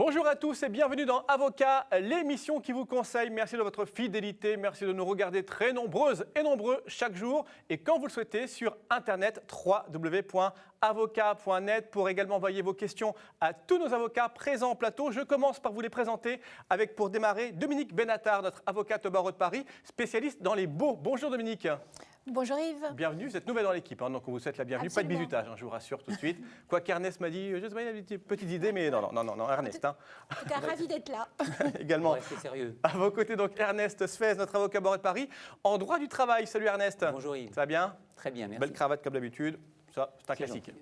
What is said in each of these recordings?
Bonjour à tous et bienvenue dans Avocat, l'émission qui vous conseille. Merci de votre fidélité, merci de nous regarder très nombreuses et nombreux chaque jour et quand vous le souhaitez sur internet www.avocat.net pour également envoyer vos questions à tous nos avocats présents en plateau. Je commence par vous les présenter avec pour démarrer Dominique Benatar, notre avocate au barreau de Paris, spécialiste dans les baux. Bonjour Dominique. Bonjour Yves. Bienvenue, vous êtes nouvelle dans l'équipe, donc on vous souhaite la bienvenue. Absolument. Pas de bizutage, je vous rassure tout de suite. Quoi qu'Ernest m'a dit, je sais pas, il avait des petites idées, mais non, Ernest. En tout cas, ravi d'être là. Également. Restez sérieux. À vos côtés, donc Ernest Sfez, notre avocat au barreau de Paris, en droit du travail. Salut Ernest. Bonjour Yves. Ça va bien? Très bien, merci. Belle cravate comme d'habitude. Ça, c'est un C'est classique. gentil.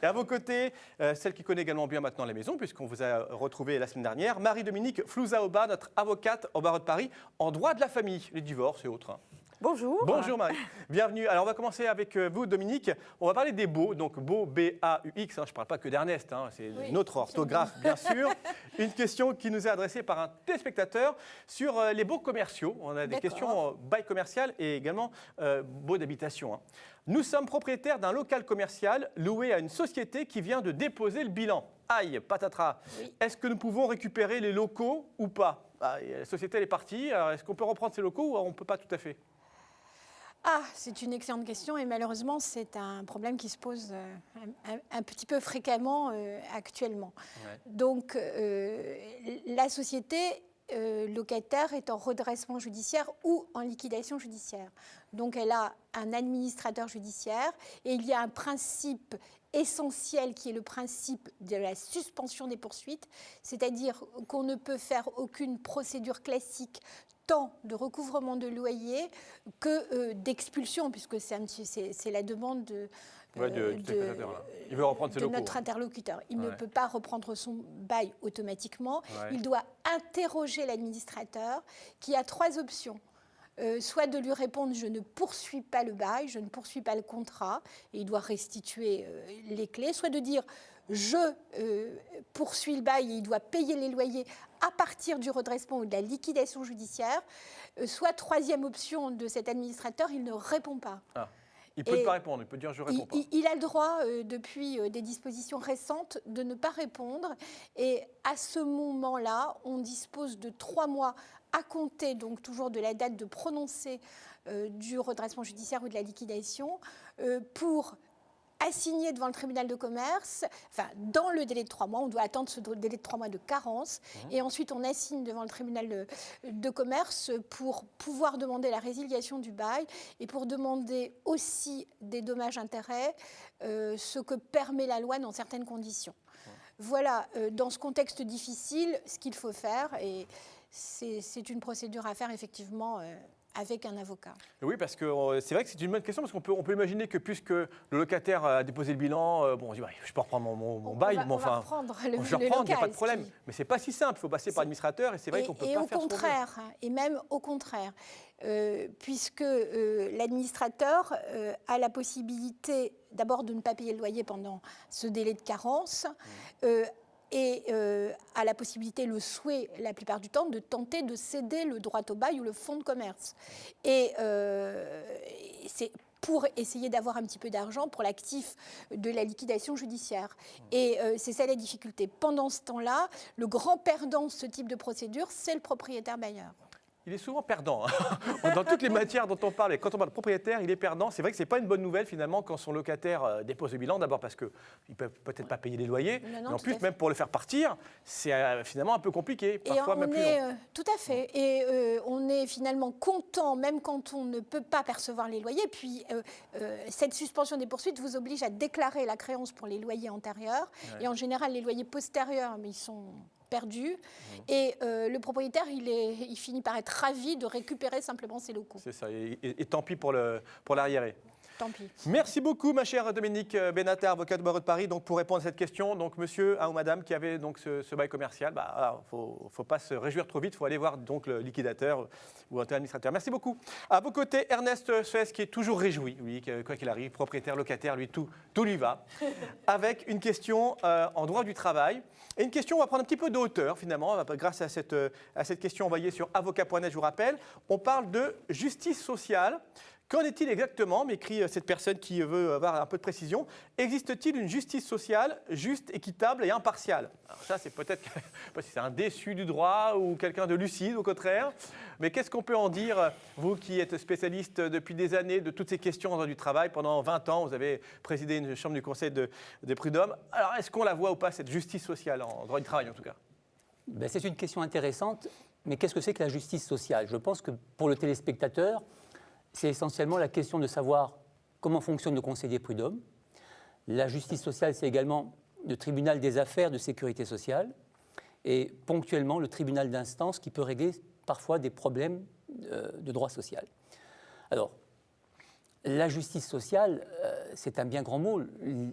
Et à vos côtés, celle qui connaît également bien maintenant la maison, puisqu'on vous a retrouvé la semaine dernière, Marie-Dominique Flouza-Oba, notre avocate au barreau de Paris, en droit de la famille, les divorces et autres. Bonjour. Bonjour Marie, bienvenue. Alors on va commencer avec vous Dominique. On va parler des baux, donc baux B-A-U-X, je ne parle pas que d'Ernest, c'est Oui, notre orthographe bien sûr. Une question qui nous est adressée par un téléspectateur sur les baux commerciaux. On a des D'accord. questions bail commercial et également baux d'habitation. Nous sommes propriétaires d'un local commercial loué à une société qui vient de déposer le bilan. Aïe, patatras. Oui. Est-ce que nous pouvons récupérer les locaux ou pas? La société elle est partie, alors est-ce qu'on peut reprendre ces locaux ou on ne peut pas tout à fait? Ah, c'est une excellente question et malheureusement, c'est un problème qui se pose un petit peu fréquemment actuellement. Ouais. Donc, la société locataire est en redressement judiciaire ou en liquidation judiciaire. Donc, elle a un administrateur judiciaire et il y a un principe essentiel qui est le principe de la suspension des poursuites, c'est-à-dire qu'on ne peut faire aucune procédure classique tant de recouvrement de loyer que d'expulsion, puisque c'est la demande du téléspectateur, là. Il veut reprendre ses de locaux. notre interlocuteur. Il ne Ouais. peut pas reprendre son bail automatiquement. Ouais. Il doit interroger l'administrateur qui a trois options. Soit de lui répondre « je ne poursuis pas le bail, je ne poursuis pas le contrat » et il doit restituer les clés, soit de dire « je poursuis le bail et il doit payer les loyers à partir du redressement ou de la liquidation judiciaire », soit troisième option de cet administrateur, il ne répond pas. Ah. Il peut Et pas répondre, il peut dire je réponds pas. Il a le droit, depuis des dispositions récentes, de ne pas répondre. Et à ce moment-là, on dispose de 3 mois à compter, donc toujours de la date de prononcé du redressement judiciaire ou de la liquidation, pour assigner devant le tribunal de commerce, enfin dans le délai de 3 mois, on doit attendre ce délai de 3 mois de carence, et ensuite on assigne devant le tribunal de commerce pour pouvoir demander la résiliation du bail et pour demander aussi des dommages-intérêts, ce que permet la loi dans certaines conditions. Voilà, dans ce contexte difficile, ce qu'il faut faire, et c'est une procédure à faire effectivement avec un avocat. Oui, parce que c'est vrai que c'est une bonne question, parce qu'on peut imaginer que puisque le locataire a déposé le bilan, bon, on dit, bah, je peux reprendre mon bail, on va reprendre le je vais reprendre, il local, n'y a pas de problème. ce qui- Mais ce n'est pas si simple, il faut passer par l'administrateur, et c'est vrai qu'on ne peut Et pas au faire ce qu'on veut. contraire, et même au contraire, puisque l'administrateur a la possibilité d'abord de ne pas payer le loyer pendant ce délai de carence, et a la possibilité, le souhait la plupart du temps, de tenter de céder le droit au bail ou le fonds de commerce. Et c'est pour essayer d'avoir un petit peu d'argent pour l'actif de la liquidation judiciaire. Et c'est ça la difficulté. Pendant ce temps-là, le grand perdant de ce type de procédure, c'est le propriétaire bailleur. Il est souvent perdant. Dans toutes les matières dont on parle, et quand on parle de propriétaire, il est perdant. C'est vrai que ce n'est pas une bonne nouvelle finalement quand son locataire dépose le bilan, d'abord parce qu'il ne peut peut-être pas payer les loyers, Non, mais en tout à plus, fait. même pour le faire partir, c'est finalement un peu compliqué, parfois Et même on plus est, long. tout à fait. Et on est finalement content, même quand on ne peut pas percevoir les loyers. Puis cette suspension des poursuites vous oblige à déclarer la créance pour les loyers antérieurs. Ouais. Et en général, les loyers postérieurs, mais ils sont perdus. Et le propriétaire, il finit par être ravi de récupérer simplement ses locaux. C'est ça, et tant pis pour l'arriéré. Tant pis. Merci beaucoup, ma chère Dominique Benatar, avocate du barreau de Paris. Donc, pour répondre à cette question, donc, monsieur ou madame qui avait donc, ce bail commercial, faut pas se réjouir trop vite, il faut aller voir donc, le liquidateur ou un administrateur. Merci beaucoup. À vos côtés, Ernest Suez, qui est toujours réjoui, lui, quoi qu'il arrive, propriétaire, locataire, lui, tout lui va, avec une question en droit du travail. Et une question, on va prendre un petit peu de hauteur, finalement, grâce à cette question envoyée sur avocat.net, je vous rappelle. On parle de justice sociale. Qu'en est-il exactement, m'écrit cette personne qui veut avoir un peu de précision. Existe-t-il une justice sociale juste, équitable et impartiale? Alors ça, c'est peut-être si c'est un déçu du droit ou quelqu'un de lucide, au contraire. Mais qu'est-ce qu'on peut en dire, vous qui êtes spécialiste depuis des années de toutes ces questions en droit du travail? Pendant 20 ans, vous avez présidé une chambre du conseil des prud'hommes. Alors, est-ce qu'on la voit ou pas, cette justice sociale, en droit du travail en tout cas? Ben, c'est une question intéressante, mais qu'est-ce que c'est que la justice sociale? Je pense que pour le téléspectateur, c'est essentiellement la question de savoir comment fonctionne le Conseil des prud'hommes. La justice sociale, c'est également le tribunal des affaires de sécurité sociale et ponctuellement le tribunal d'instance qui peut régler parfois des problèmes de droit social. Alors, la justice sociale, c'est un bien grand mot. Le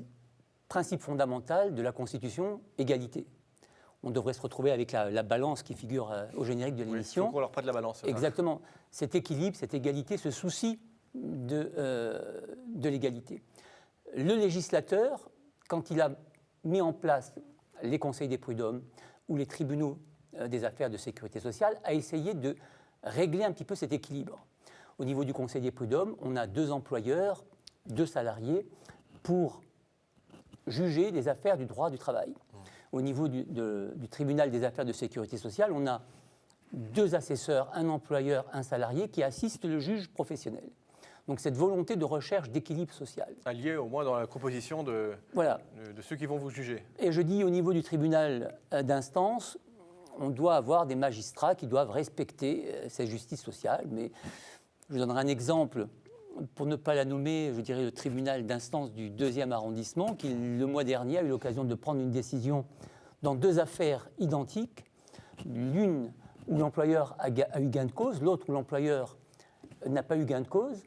principe fondamental de la Constitution, égalité. On devrait se retrouver avec la balance qui figure au générique de l'émission. Il faut qu'on leur prête la balance. Exactement. Cet équilibre, cette égalité, ce souci de l'égalité. Le législateur, quand il a mis en place les conseils des prud'hommes ou les tribunaux des affaires de sécurité sociale, a essayé de régler un petit peu cet équilibre. Au niveau du conseil des prud'hommes, on a 2 employeurs, 2 salariés pour juger des affaires du droit du travail. Au niveau du tribunal des affaires de sécurité sociale, on a 2 assesseurs, un employeur, un salarié, qui assistent le juge professionnel. Donc cette volonté de recherche d'équilibre social. Allié au moins dans la composition de ceux qui vont vous juger. Et je dis au niveau du tribunal d'instance, on doit avoir des magistrats qui doivent respecter cette justice sociale. Mais je donnerai un exemple. Pour ne pas la nommer, je dirais le tribunal d'instance du 2e arrondissement, qui, le mois dernier, a eu l'occasion de prendre une décision dans 2 affaires identiques. L'une où l'employeur a eu gain de cause, l'autre où l'employeur n'a pas eu gain de cause.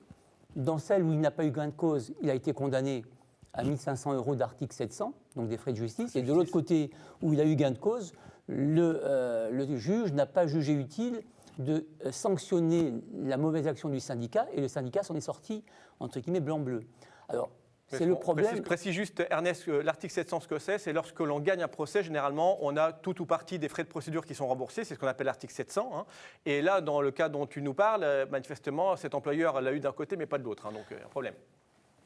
Dans celle où il n'a pas eu gain de cause, il a été condamné à 1 500 € d'article 700, donc des frais de justice. Et de l'autre côté, où il a eu gain de cause, le juge n'a pas jugé utile de sanctionner la mauvaise action du syndicat, et le syndicat s'en est sorti, entre guillemets, blanc-bleu. Alors, c'est le problème. Précise juste, Ernest, l'article 700, ce que c'est lorsque l'on gagne un procès, généralement, on a tout ou partie des frais de procédure qui sont remboursés, c'est ce qu'on appelle l'article 700. Hein. Et là, dans le cas dont tu nous parles, manifestement, cet employeur l'a eu d'un côté, mais pas de l'autre, hein, donc un problème.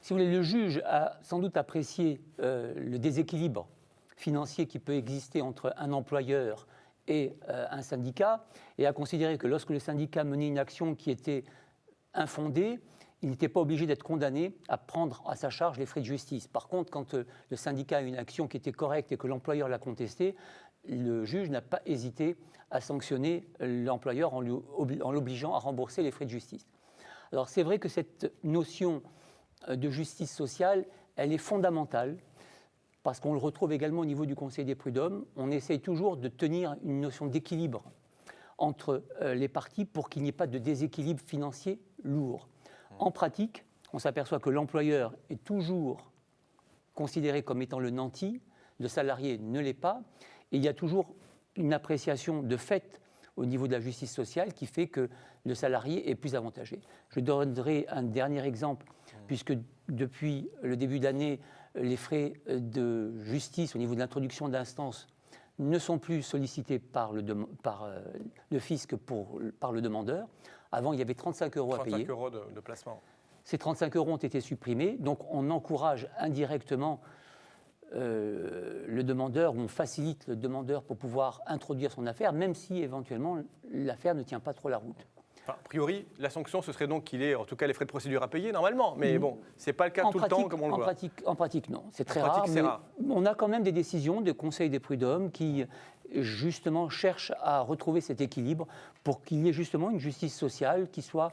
Si vous voulez, le juge a sans doute apprécié le déséquilibre financier qui peut exister entre un employeur et un syndicat, et a considéré que lorsque le syndicat menait une action qui était infondée, il n'était pas obligé d'être condamné à prendre à sa charge les frais de justice. Par contre, quand le syndicat a une action qui était correcte et que l'employeur l'a contestée, le juge n'a pas hésité à sanctionner l'employeur en l'obligeant à rembourser les frais de justice. Alors c'est vrai que cette notion de justice sociale, elle est fondamentale, parce qu'on le retrouve également au niveau du Conseil des prud'hommes. On essaye toujours de tenir une notion d'équilibre entre les parties pour qu'il n'y ait pas de déséquilibre financier lourd. En pratique, on s'aperçoit que l'employeur est toujours considéré comme étant le nanti, le salarié ne l'est pas, et il y a toujours une appréciation de fait au niveau de la justice sociale qui fait que le salarié est plus avantagé. Je donnerai un dernier exemple, puisque depuis le début d'année, les frais de justice au niveau de l'introduction d'instances ne sont plus sollicités par le fisc par le demandeur. Avant, il y avait 35 € à payer. 35 € de placement. Ces 35 € ont été supprimés, donc on encourage indirectement le demandeur, ou on facilite le demandeur pour pouvoir introduire son affaire, même si éventuellement l'affaire ne tient pas trop la route. Enfin, a priori, la sanction, ce serait donc qu'il ait en tout cas les frais de procédure à payer normalement, mais bon, ce n'est pas le cas tout le temps comme on le voit. En pratique, non, c'est très rare, mais on a quand même des décisions des conseils des prud'hommes qui justement cherchent à retrouver cet équilibre pour qu'il y ait justement une justice sociale qui soit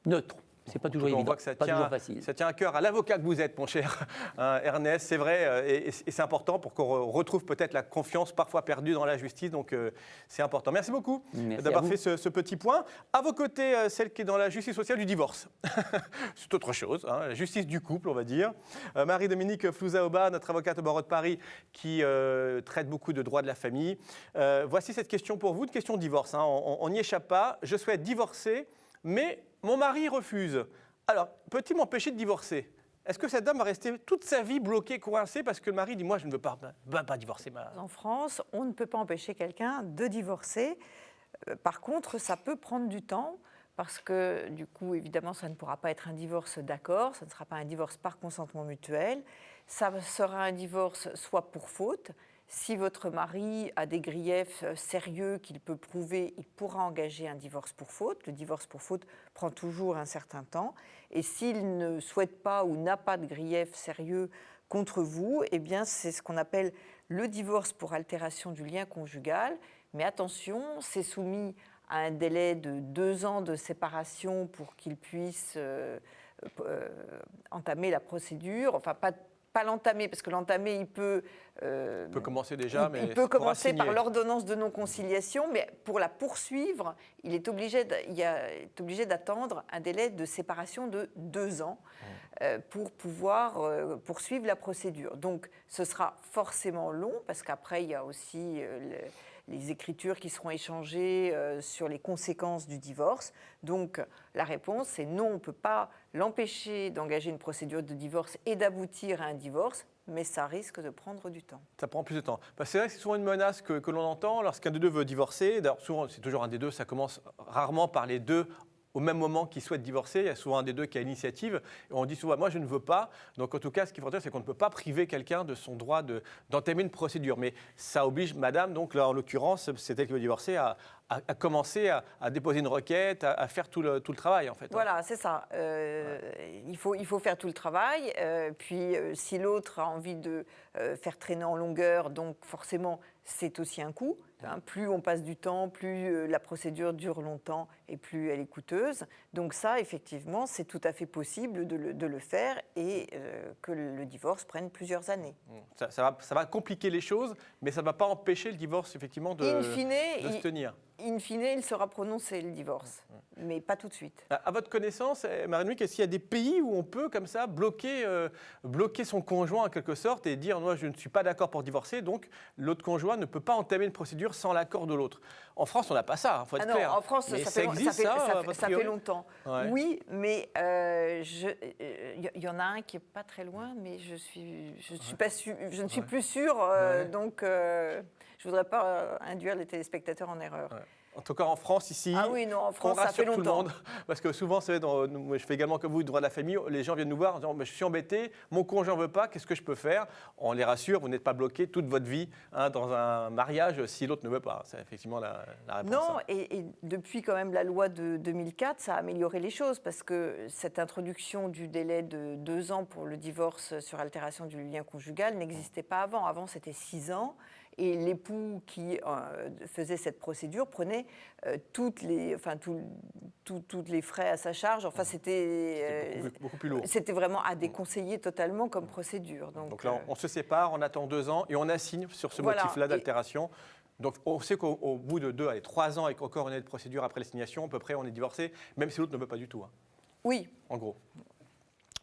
neutre. C'est pas toujours évident, pas toujours facile. Ça tient à cœur à l'avocat que vous êtes, mon cher Ernest, c'est vrai, et c'est important pour qu'on retrouve peut-être la confiance parfois perdue dans la justice, donc c'est important. Merci beaucoup d'avoir fait ce petit point. À vos côtés, celle qui est dans la justice sociale du divorce. C'est autre chose, hein, la justice du couple, on va dire. Marie-Dominique Flouzaoba, notre avocate au barreau de Paris, qui traite beaucoup de droits de la famille. Voici cette question pour vous, une question de divorce. Hein, on n'y échappe pas. Je souhaite divorcer, mais mon mari refuse. Alors, peut-il m'empêcher de divorcer? Est-ce que cette dame va rester toute sa vie bloquée, coincée, parce que le mari dit « moi, je ne veux pas divorcer ». En France, on ne peut pas empêcher quelqu'un de divorcer. Par contre, ça peut prendre du temps parce que du coup, évidemment, ça ne pourra pas être un divorce d'accord, ça ne sera pas un divorce par consentement mutuel, ça sera un divorce soit pour faute. Si votre mari a des griefs sérieux qu'il peut prouver, il pourra engager un divorce pour faute. Le divorce pour faute prend toujours un certain temps. Et s'il ne souhaite pas ou n'a pas de griefs sérieux contre vous, eh bien, c'est ce qu'on appelle le divorce pour altération du lien conjugal. Mais attention, c'est soumis à un délai de 2 ans de séparation pour qu'il puisse entamer la procédure. Enfin, pas l'entamer, parce que l'entamer, il peut commencer déjà, mais il peut commencer par l'ordonnance de non-conciliation, mais pour la poursuivre, il est obligé d'attendre un délai de séparation de 2 ans pour pouvoir poursuivre la procédure. Donc, ce sera forcément long, parce qu'après, il y a aussi les écritures qui seront échangées sur les conséquences du divorce. Donc, la réponse, c'est non, on ne peut pas l'empêcher d'engager une procédure de divorce et d'aboutir à un divorce, mais ça risque de prendre du temps. Ça prend plus de temps. C'est vrai que c'est souvent une menace que l'on entend lorsqu'un des deux veut divorcer. D'ailleurs, souvent, c'est toujours un des deux, ça commence rarement par les deux au même moment qu'ils souhaitent divorcer. Il y a souvent un des deux qui a l'initiative. Et on dit souvent, moi, je ne veux pas. Donc, en tout cas, ce qu'il faut dire, c'est qu'on ne peut pas priver quelqu'un de son droit d'entamer une procédure. Mais ça oblige madame, donc là, en l'occurrence, c'est elle qui veut divorcer, à commencer à déposer une requête, à faire tout le travail, en fait. Voilà, c'est ça. Il faut faire tout le travail. Puis, si l'autre a envie de faire traîner en longueur, donc forcément, c'est aussi un coût. Plus on passe du temps, plus la procédure dure longtemps et plus elle est coûteuse. Donc ça, effectivement, c'est tout à fait possible de le faire et que le divorce prenne plusieurs années. Ça va compliquer les choses, mais ça ne va pas empêcher le divorce, effectivement, de se tenir. In fine, il sera prononcé, le divorce, mais pas tout de suite. À votre connaissance, Marie-Louise, est-ce qu'il y a des pays où on peut, comme ça, bloquer son conjoint, en quelque sorte, et dire « moi, je ne suis pas d'accord pour divorcer », donc l'autre conjoint ne peut pas entamer une procédure sans l'accord de l'autre. En France, on n'a pas ça, il faut être clair. En France, ça fait longtemps. Ouais. Oui, mais y en a un qui n'est pas très loin, mais je ne suis plus sûre, donc je ne voudrais pas induire les téléspectateurs en erreur. Ouais. En tout cas, en France, ici, en France, on rassure ça fait tout le longtemps. monde. Parce que souvent, moi, je fais également comme vous, droit de la famille, les gens viennent nous voir en disant je suis embêté, mon conjoint ne veut pas, qu'est-ce que je peux faire ? On les rassure, vous n'êtes pas bloqué toute votre vie dans un mariage si l'autre ne veut pas. C'est effectivement la réponse. Non, et depuis quand même la loi de 2004, ça a amélioré les choses, parce que cette introduction du délai de 2 ans pour le divorce sur altération du lien conjugal n'existait pas avant. Avant, c'était 6 ans. Et l'époux qui faisait cette procédure prenait tous les frais à sa charge. Enfin, c'était beaucoup plus lourd. C'était vraiment à déconseiller totalement comme procédure. Donc là, on se sépare, on attend 2 ans et on assigne sur ce motif-là d'altération. Donc, on sait qu'au bout de 3 ans et qu'encore une procédure après l'assignation, à peu près, on est divorcé, même si l'autre ne veut pas du tout. Oui. En gros.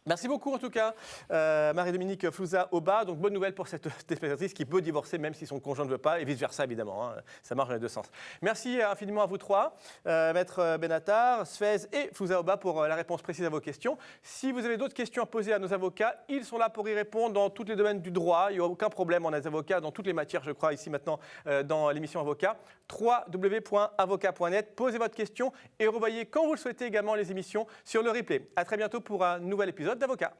Merci beaucoup en tout cas, Marie-Dominique Flouza-Aubat. Donc bonne nouvelle pour cette téléspectatrice qui peut divorcer même si son conjoint ne veut pas et vice-versa évidemment. Ça marche dans les deux sens. Merci infiniment à vous trois, Maître Benatar, Sfez et Flouza-Aubat pour la réponse précise à vos questions. Si vous avez d'autres questions à poser à nos avocats, ils sont là pour y répondre dans tous les domaines du droit. Il n'y a aucun problème, on a des avocats dans toutes les matières, je crois, ici maintenant dans l'émission Avocat. www.avocat.net. Posez votre question et revoyez quand vous le souhaitez également les émissions sur le replay. À très bientôt pour un nouvel épisode d'Avocat.